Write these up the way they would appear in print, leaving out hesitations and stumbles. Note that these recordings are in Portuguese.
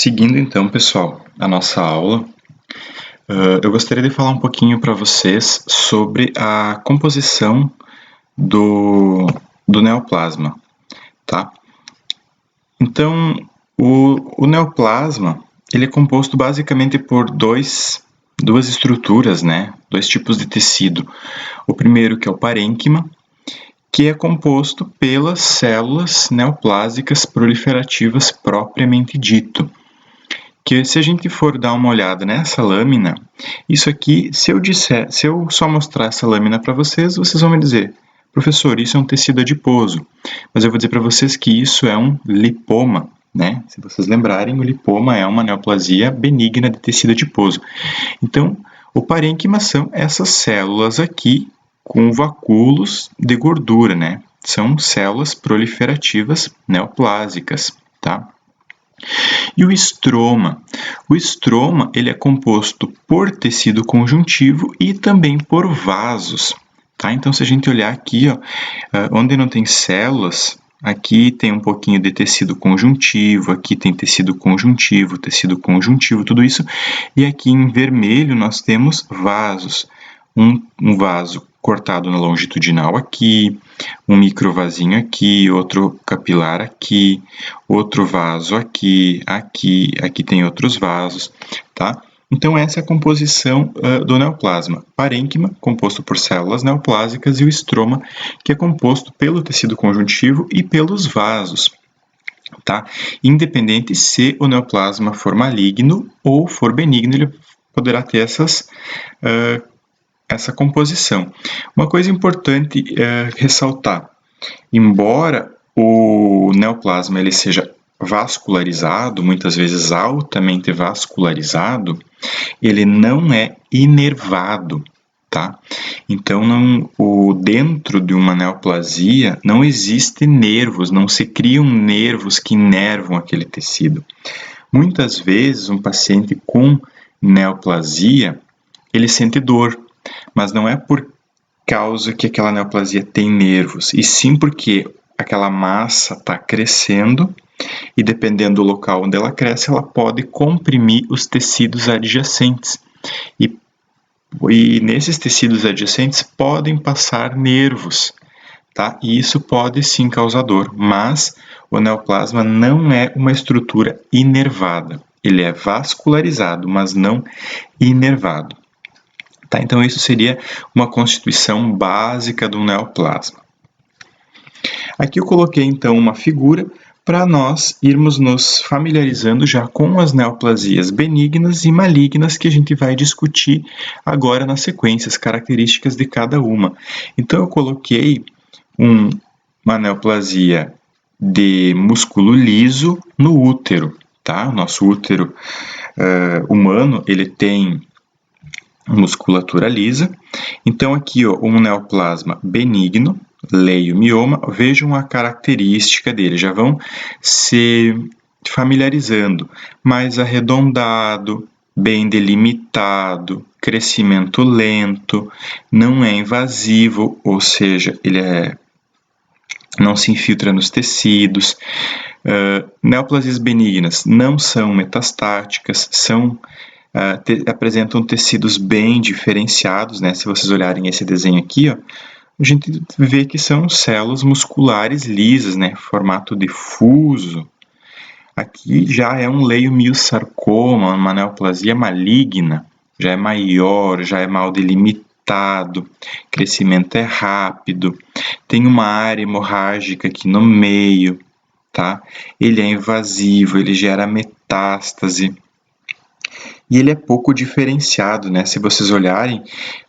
Seguindo então, pessoal, a nossa aula, eu gostaria de falar um pouquinho para vocês sobre a composição do neoplasma, tá? Então, o neoplasma, ele é composto basicamente por duas estruturas, né? Dois tipos de tecido. O primeiro que é o parênquima, que é composto pelas células neoplásicas proliferativas propriamente dito. Que se a gente for dar uma olhada nessa lâmina, isso aqui, se eu só mostrar essa lâmina para vocês, vocês vão me dizer, professor, isso é um tecido adiposo. Mas eu vou dizer para vocês que isso é um lipoma, né? Se vocês lembrarem, o lipoma é uma neoplasia benigna de tecido adiposo. Então, o parênquima são essas células aqui com vacúolos de gordura, né? São células proliferativas neoplásicas, tá? E o estroma? O estroma ele é composto por tecido conjuntivo e também por vasos, tá? Então, se a gente olhar aqui, ó, onde não tem células, aqui tem um pouquinho de tecido conjuntivo, aqui tem tecido conjuntivo, tudo isso. E aqui em vermelho nós temos vasos. Um vaso cortado na longitudinal aqui, um microvasinho aqui, outro capilar aqui, outro vaso aqui, aqui tem outros vasos, tá? Então, essa é a composição do neoplasma. Parênquima, composto por células neoplásicas, e o estroma, que é composto pelo tecido conjuntivo e pelos vasos, tá? Independente se o neoplasma for maligno ou for benigno, ele poderá ter essa composição. Uma coisa importante ressaltar, embora o neoplasma ele seja vascularizado, muitas vezes altamente vascularizado, ele não é inervado, tá? Então, dentro de uma neoplasia não existe nervos, não se criam nervos que inervam aquele tecido. Muitas vezes, um paciente com neoplasia, ele sente dor, mas não é por causa que aquela neoplasia tem nervos, e sim porque aquela massa está crescendo e, dependendo do local onde ela cresce, ela pode comprimir os tecidos adjacentes. E nesses tecidos adjacentes podem passar nervos, tá? E isso pode sim causar dor, mas o neoplasma não é uma estrutura inervada. Ele é vascularizado, mas não inervado. Tá? Então, isso seria uma constituição básica do neoplasma. Aqui eu coloquei, então, uma figura para nós irmos nos familiarizando já com as neoplasias benignas e malignas que a gente vai discutir agora na sequência, as características de cada uma. Então, eu coloquei uma neoplasia de músculo liso no útero, tá? O nosso útero humano, ele tem musculatura lisa. Então, aqui, ó, um neoplasma benigno, leiomioma, vejam a característica dele, já vão se familiarizando, mais arredondado, bem delimitado, crescimento lento, não é invasivo, ou seja, ele não se infiltra nos tecidos. Neoplasias benignas não são metastáticas, apresentam tecidos bem diferenciados, né? Se vocês olharem esse desenho aqui, ó, a gente vê que são células musculares lisas, né? Formato difuso. Aqui já é um leiomiosarcoma, uma neoplasia maligna, já é maior, já é mal delimitado, crescimento é rápido, tem uma área hemorrágica aqui no meio, tá? Ele é invasivo, ele gera metástase. E ele é pouco diferenciado, né? Se vocês olharem,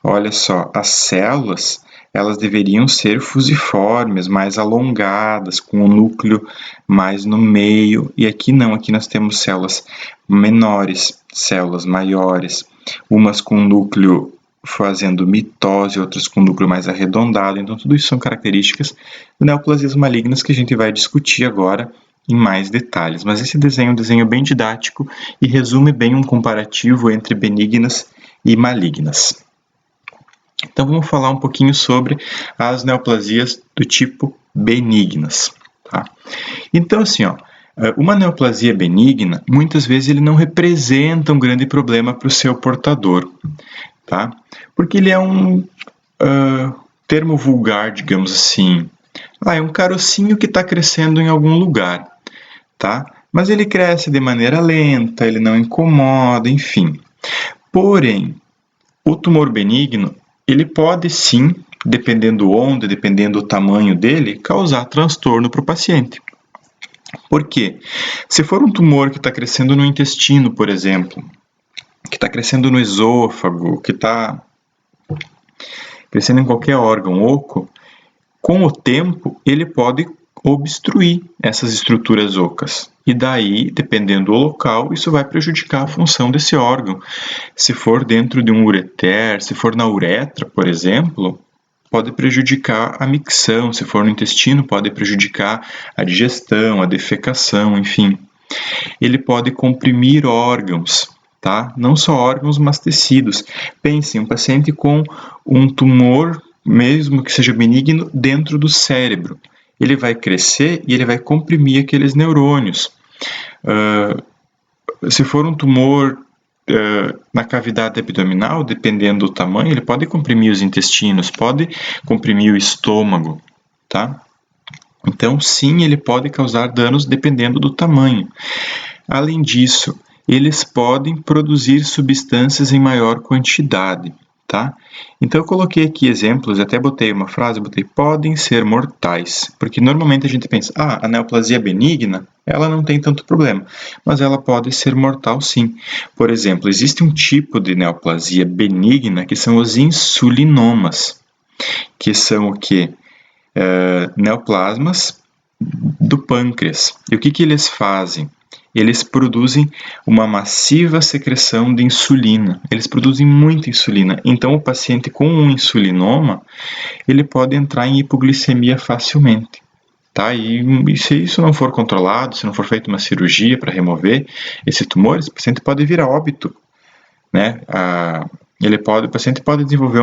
olha só, as células, elas deveriam ser fusiformes, mais alongadas, com o núcleo mais no meio. E aqui não, aqui nós temos células menores, células maiores, umas com núcleo fazendo mitose, outras com núcleo mais arredondado. Então, tudo isso são características de neoplasias malignas que a gente vai discutir agora em mais detalhes, mas esse desenho é um desenho bem didático e resume bem um comparativo entre benignas e malignas. Então vamos falar um pouquinho sobre as neoplasias do tipo benignas. Tá? Então assim, ó, Uma neoplasia benigna, muitas vezes ele não representa um grande problema para o seu portador, tá? Porque ele é um termo vulgar, digamos assim. É um carocinho que está crescendo em algum lugar, tá? Mas ele cresce de maneira lenta, ele não incomoda, enfim. Porém, o tumor benigno, ele pode sim, dependendo onde, dependendo do tamanho dele, causar transtorno para o paciente. Por quê? Se for um tumor que está crescendo no intestino, por exemplo, que está crescendo no esôfago, que está crescendo em qualquer órgão oco, com o tempo ele pode obstruir essas estruturas ocas. E daí, dependendo do local, isso vai prejudicar a função desse órgão. Se for dentro de um ureter, se for na uretra, por exemplo, pode prejudicar a micção. Se for no intestino, pode prejudicar a digestão, a defecação, enfim. Ele pode comprimir órgãos, tá? Não só órgãos, mas tecidos. Pense, um paciente com um tumor, mesmo que seja benigno, dentro do cérebro. Ele vai crescer e ele vai comprimir aqueles neurônios. Se for um tumor na cavidade abdominal, dependendo do tamanho, ele pode comprimir os intestinos, pode comprimir o estômago, tá? Então, sim, ele pode causar danos dependendo do tamanho. Além disso, eles podem produzir substâncias em maior quantidade, tá? Então eu coloquei aqui exemplos, até botei uma frase, podem ser mortais, porque normalmente a gente pensa, a neoplasia benigna, ela não tem tanto problema, mas ela pode ser mortal sim. Por exemplo, existe um tipo de neoplasia benigna que são os insulinomas, que são o quê? Neoplasmas do pâncreas. E o que eles fazem? Eles produzem uma massiva secreção de insulina. Eles produzem muita insulina. Então, o paciente com um insulinoma, ele pode entrar em hipoglicemia facilmente. Tá? E se isso não for controlado, se não for feita uma cirurgia para remover esse tumor, esse paciente pode vir a óbito. Né? O paciente pode desenvolver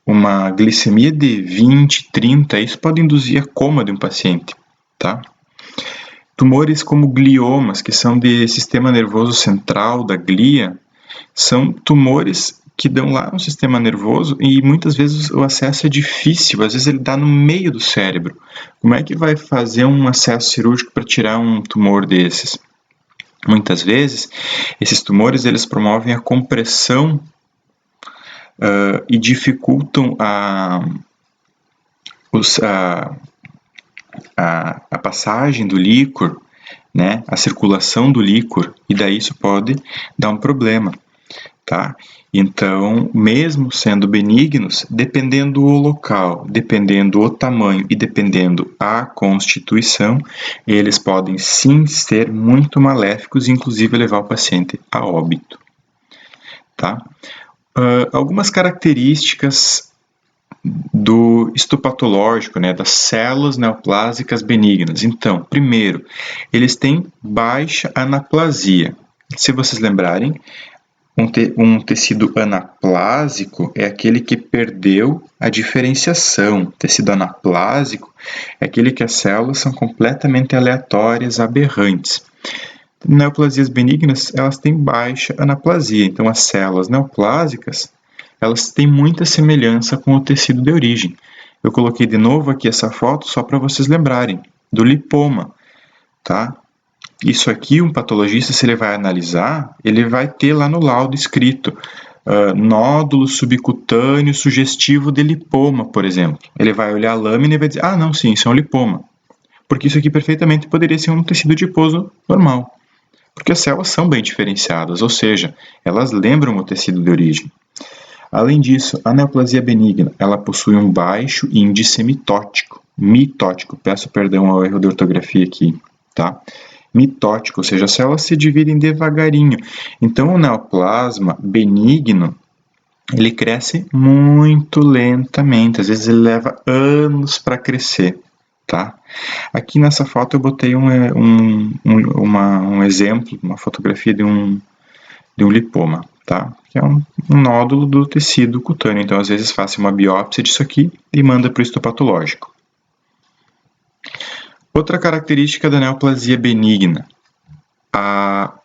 uma glicemia de 20, 30, isso pode induzir a coma de um paciente. Tá? Tumores como gliomas, que são de sistema nervoso central, da glia, são tumores que dão lá no sistema nervoso e muitas vezes o acesso é difícil, às vezes ele dá no meio do cérebro. Como é que vai fazer um acesso cirúrgico para tirar um tumor desses? Muitas vezes, esses tumores eles promovem a compressão e dificultam a passagem do líquor, né, a circulação do líquor, e daí isso pode dar um problema, tá? Então, mesmo sendo benignos, dependendo do local, dependendo do tamanho e dependendo a constituição, eles podem sim ser muito maléficos e inclusive levar o paciente a óbito, tá? Algumas características do histopatológico, né, das células neoplásicas benignas. Então, primeiro, eles têm baixa anaplasia. Se vocês lembrarem, um tecido anaplásico é aquele que perdeu a diferenciação. Tecido anaplásico é aquele que as células são completamente aleatórias, aberrantes. Neoplasias benignas, elas têm baixa anaplasia. Então, as células neoplásicas, elas têm muita semelhança com o tecido de origem. Eu coloquei de novo aqui essa foto só para vocês lembrarem do lipoma, tá? Isso aqui, um patologista, se ele vai analisar, ele vai ter lá no laudo escrito nódulo subcutâneo sugestivo de lipoma, por exemplo. Ele vai olhar a lâmina e vai dizer, não, sim, isso é um lipoma. Porque isso aqui perfeitamente poderia ser um tecido adiposo normal. Porque as células são bem diferenciadas, ou seja, elas lembram o tecido de origem. Além disso, a neoplasia benigna, ela possui um baixo índice mitótico, peço perdão ao erro de ortografia aqui, tá? Mitótico, ou seja, as células se dividem devagarinho. Então, o neoplasma benigno, ele cresce muito lentamente, às vezes ele leva anos para crescer, tá? Aqui nessa foto eu botei um exemplo, uma fotografia de um lipoma, tá? Que é um nódulo do tecido cutâneo. Então, às vezes, faça uma biópsia disso aqui e manda para o histopatológico. Outra característica da neoplasia benigna,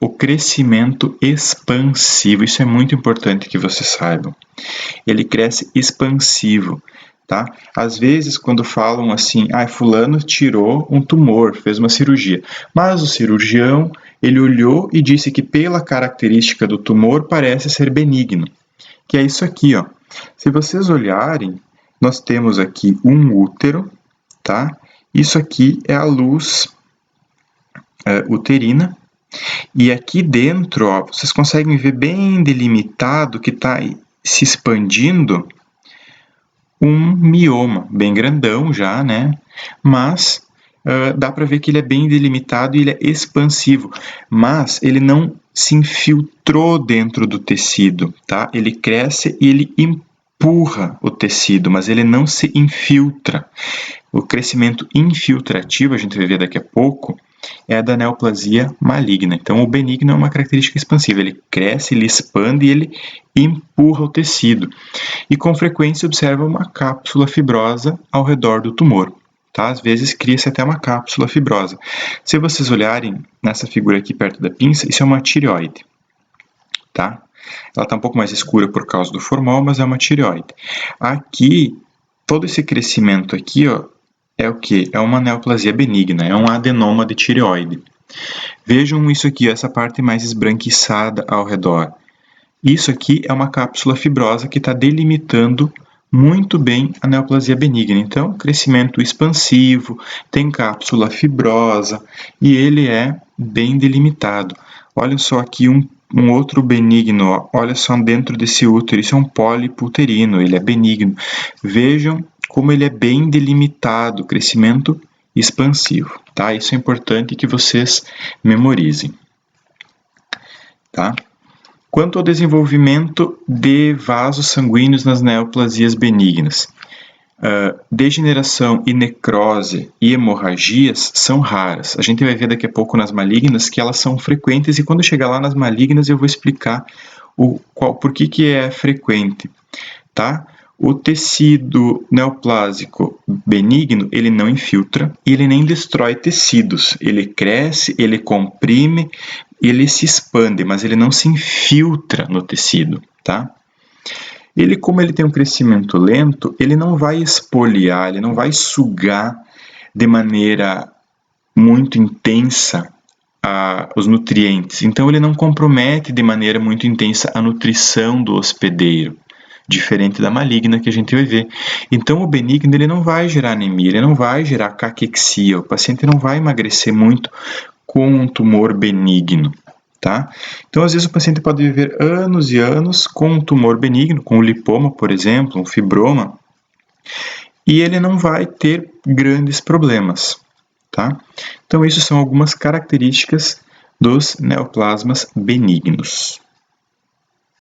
o crescimento expansivo. Isso é muito importante que vocês saibam. Ele cresce expansivo, tá? Às vezes, quando falam assim, fulano tirou um tumor, fez uma cirurgia, mas o cirurgião, ele olhou e disse que pela característica do tumor parece ser benigno, que é isso aqui, ó. Se vocês olharem, nós temos aqui um útero, tá? Isso aqui é a luz uterina. E aqui dentro, ó, vocês conseguem ver bem delimitado que está se expandindo um mioma, bem grandão já, né? Mas dá para ver que ele é bem delimitado e ele é expansivo, mas ele não se infiltrou dentro do tecido, tá? Ele cresce e ele empurra o tecido, mas ele não se infiltra. O crescimento infiltrativo, a gente vai ver daqui a pouco, é a da neoplasia maligna. Então, o benigno é uma característica expansiva. Ele cresce, ele expande e ele empurra o tecido. E, com frequência, observa uma cápsula fibrosa ao redor do tumor. Tá? Às vezes, cria-se até uma cápsula fibrosa. Se vocês olharem nessa figura aqui perto da pinça, isso é uma tireoide. Tá? Ela está um pouco mais escura por causa do formol, mas é uma tireoide. Aqui, todo esse crescimento aqui, ó, é o que? É uma neoplasia benigna, é um adenoma de tireoide. Vejam isso aqui, essa parte mais esbranquiçada ao redor. Isso aqui é uma cápsula fibrosa que está delimitando muito bem a neoplasia benigna. Então, crescimento expansivo, tem cápsula fibrosa e ele é bem delimitado. Olha só aqui um outro benigno, ó. Olha só dentro desse útero, isso é um pólipo uterino, ele é benigno. Vejam como ele é bem delimitado, crescimento expansivo, tá? Isso é importante que vocês memorizem, tá? Quanto ao desenvolvimento de vasos sanguíneos nas neoplasias benignas, degeneração e necrose e hemorragias são raras. A gente vai ver daqui a pouco nas malignas que elas são frequentes e quando chegar lá nas malignas eu vou explicar por que é frequente, tá? O tecido neoplásico benigno, ele não infiltra e ele nem destrói tecidos. Ele cresce, ele comprime, ele se expande, mas ele não se infiltra no tecido, tá? Ele, como ele tem um crescimento lento, ele não vai expoliar, ele não vai sugar de maneira muito intensa os nutrientes. Então, ele não compromete de maneira muito intensa a nutrição do hospedeiro, diferente da maligna que a gente vai ver. Então, o benigno ele não vai gerar anemia, ele não vai gerar caquexia, o paciente não vai emagrecer muito com um tumor benigno, tá? Então, às vezes o paciente pode viver anos e anos com um tumor benigno, com um lipoma, por exemplo, um fibroma, e ele não vai ter grandes problemas, tá? Então, isso são algumas características dos neoplasmas benignos.